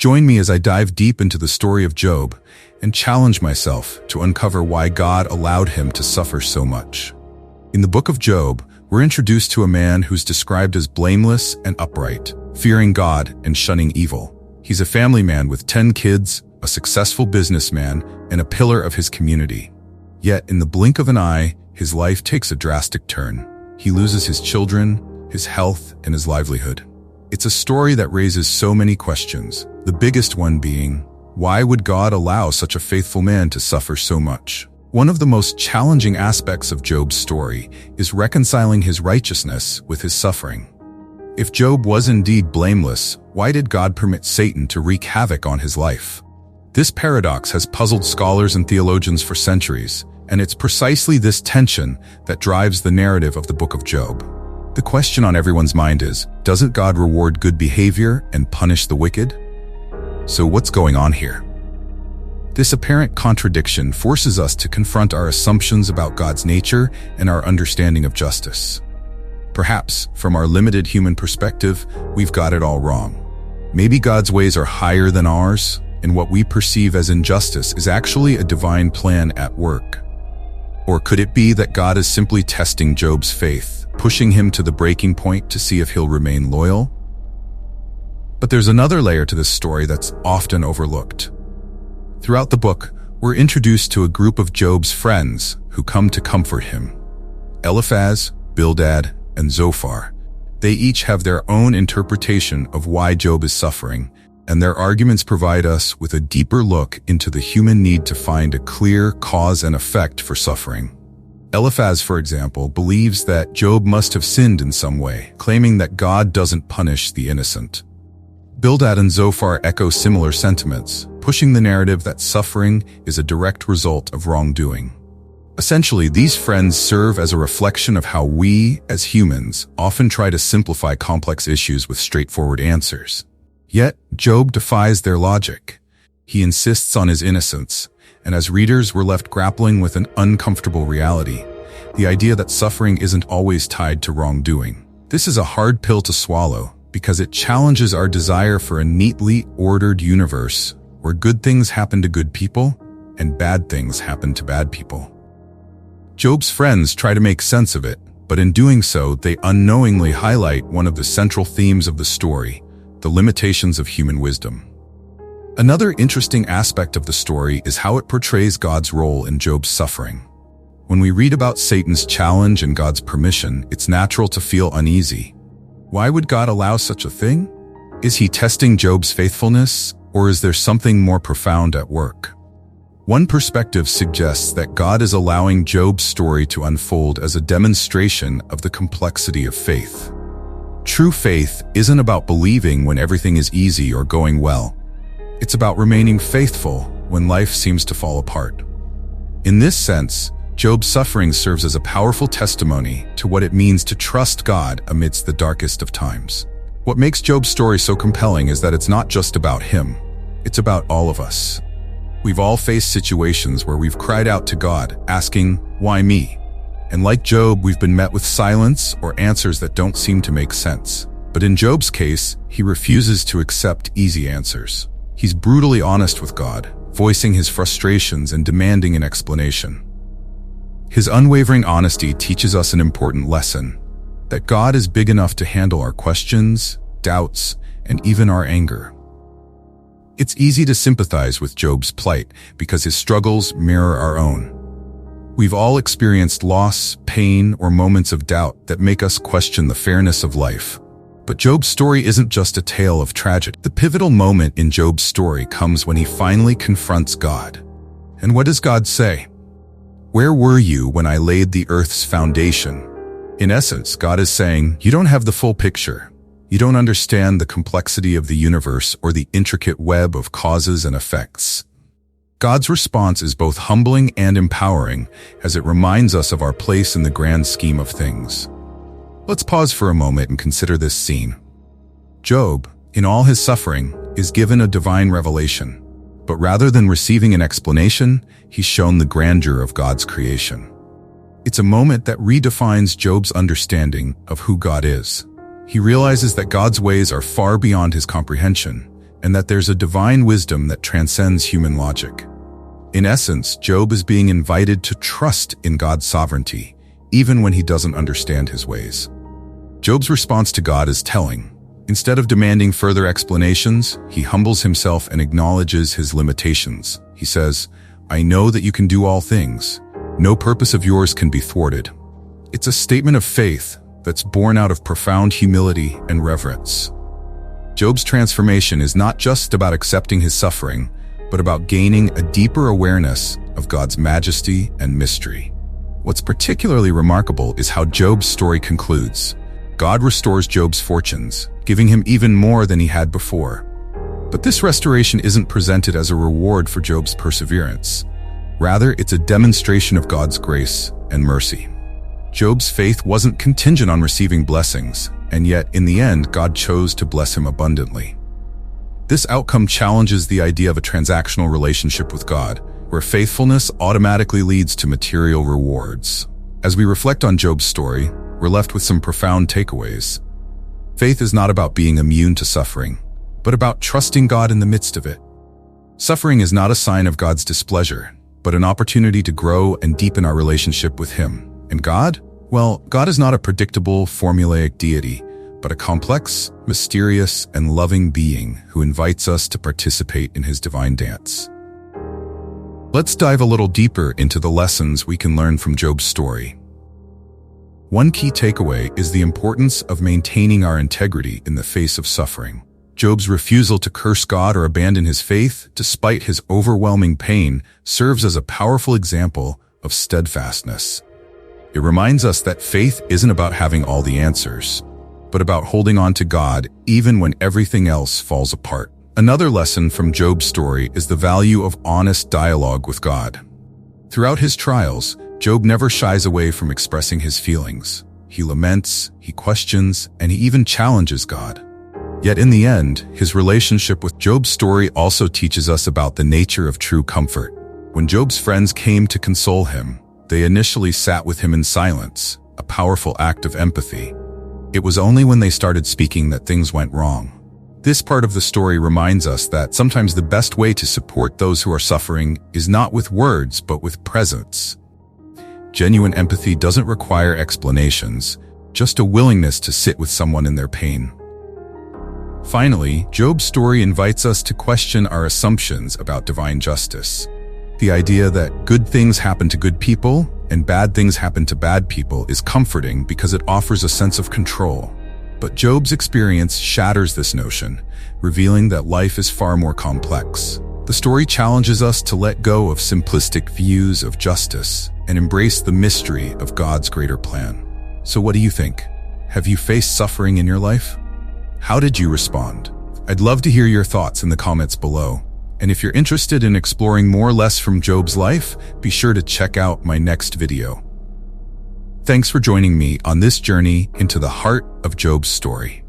Join me as I dive deep into the story of Job and challenge myself to uncover why God allowed him to suffer so much. In the book of Job, we're introduced to a man who's described as blameless and upright, fearing God and shunning evil. He's a family man with 10 kids, a successful businessman, and a pillar of his community. Yet, in the blink of an eye, his life takes a drastic turn. He loses his children, his health, and his livelihood. It's a story that raises so many questions, the biggest one being, why would God allow such a faithful man to suffer so much? One of the most challenging aspects of Job's story is reconciling his righteousness with his suffering. If Job was indeed blameless, why did God permit Satan to wreak havoc on his life? This paradox has puzzled scholars and theologians for centuries, and it's precisely this tension that drives the narrative of the book of Job. The question on everyone's mind is, doesn't God reward good behavior and punish the wicked? So what's going on here? This apparent contradiction forces us to confront our assumptions about God's nature and our understanding of justice. Perhaps, from our limited human perspective, we've got it all wrong. Maybe God's ways are higher than ours, and what we perceive as injustice is actually a divine plan at work. Or could it be that God is simply testing Job's faith, pushing him to the breaking point to see if he'll remain loyal? But there's another layer to this story that's often overlooked. Throughout the book, we're introduced to a group of Job's friends who come to comfort him. Eliphaz, Bildad, and Zophar. They each have their own interpretation of why Job is suffering, and their arguments provide us with a deeper look into the human need to find a clear cause and effect for suffering. Eliphaz, for example, believes that Job must have sinned in some way, claiming that God doesn't punish the innocent. Bildad and Zophar echo similar sentiments, pushing the narrative that suffering is a direct result of wrongdoing. Essentially, these friends serve as a reflection of how we, as humans, often try to simplify complex issues with straightforward answers. Yet, Job defies their logic. He insists on his innocence, and as readers, we're left grappling with an uncomfortable reality, the idea that suffering isn't always tied to wrongdoing. This is a hard pill to swallow, because it challenges our desire for a neatly ordered universe where good things happen to good people and bad things happen to bad people. Job's friends try to make sense of it, but in doing so, they unknowingly highlight one of the central themes of the story, the limitations of human wisdom. Another interesting aspect of the story is how it portrays God's role in Job's suffering. When we read about Satan's challenge and God's permission, it's natural to feel uneasy. Why would God allow such a thing? Is he testing Job's faithfulness, or is there something more profound at work? One perspective suggests that God is allowing Job's story to unfold as a demonstration of the complexity of faith. True faith isn't about believing when everything is easy or going well. It's about remaining faithful when life seems to fall apart. In this sense, Job's suffering serves as a powerful testimony to what it means to trust God amidst the darkest of times. What makes Job's story so compelling is that it's not just about him. It's about all of us. We've all faced situations where we've cried out to God, asking, "Why me?" And like Job, we've been met with silence or answers that don't seem to make sense. But in Job's case, he refuses to accept easy answers. He's brutally honest with God, voicing his frustrations and demanding an explanation. His unwavering honesty teaches us an important lesson, that God is big enough to handle our questions, doubts, and even our anger. It's easy to sympathize with Job's plight because his struggles mirror our own. We've all experienced loss, pain, or moments of doubt that make us question the fairness of life. But Job's story isn't just a tale of tragedy. The pivotal moment in Job's story comes when he finally confronts God. And what does God say? "Where were you when I laid the earth's foundation?" In essence, God is saying, you don't have the full picture. You don't understand the complexity of the universe or the intricate web of causes and effects. God's response is both humbling and empowering as it reminds us of our place in the grand scheme of things. Let's pause for a moment and consider this scene. Job, in all his suffering, is given a divine revelation. But rather than receiving an explanation, he's shown the grandeur of God's creation. It's a moment that redefines Job's understanding of who God is. He realizes that God's ways are far beyond his comprehension, and that there's a divine wisdom that transcends human logic. In essence, Job is being invited to trust in God's sovereignty, even when he doesn't understand his ways. Job's response to God is telling. Instead of demanding further explanations, he humbles himself and acknowledges his limitations. He says, "I know that you can do all things. No purpose of yours can be thwarted." It's a statement of faith that's born out of profound humility and reverence. Job's transformation is not just about accepting his suffering, but about gaining a deeper awareness of God's majesty and mystery. What's particularly remarkable is how Job's story concludes. God restores Job's fortunes, giving him even more than he had before. But this restoration isn't presented as a reward for Job's perseverance. Rather, it's a demonstration of God's grace and mercy. Job's faith wasn't contingent on receiving blessings, and yet, in the end, God chose to bless him abundantly. This outcome challenges the idea of a transactional relationship with God, where faithfulness automatically leads to material rewards. As we reflect on Job's story, we're left with some profound takeaways. Faith is not about being immune to suffering, but about trusting God in the midst of it. Suffering is not a sign of God's displeasure, but an opportunity to grow and deepen our relationship with Him. And God? Well, God is not a predictable, formulaic deity, but a complex, mysterious, and loving being who invites us to participate in His divine dance. Let's dive a little deeper into the lessons we can learn from Job's story. One key takeaway is the importance of maintaining our integrity in the face of suffering. Job's refusal to curse God or abandon his faith, despite his overwhelming pain, serves as a powerful example of steadfastness. It reminds us that faith isn't about having all the answers, but about holding on to God even when everything else falls apart. Another lesson from Job's story is the value of honest dialogue with God. Throughout his trials, Job never shies away from expressing his feelings. He laments, he questions, and he even challenges God. Yet in the end, his relationship with Job's story also teaches us about the nature of true comfort. When Job's friends came to console him, they initially sat with him in silence, a powerful act of empathy. It was only when they started speaking that things went wrong. This part of the story reminds us that sometimes the best way to support those who are suffering is not with words, but with presence. Genuine empathy doesn't require explanations, just a willingness to sit with someone in their pain. Finally, Job's story invites us to question our assumptions about divine justice. The idea that good things happen to good people and bad things happen to bad people is comforting because it offers a sense of control. But Job's experience shatters this notion, revealing that life is far more complex. The story challenges us to let go of simplistic views of justice and embrace the mystery of God's greater plan. So what do you think? Have you faced suffering in your life? How did you respond? I'd love to hear your thoughts in the comments below. And if you're interested in exploring more or less from Job's life, be sure to check out my next video. Thanks for joining me on this journey into the heart of Job's story.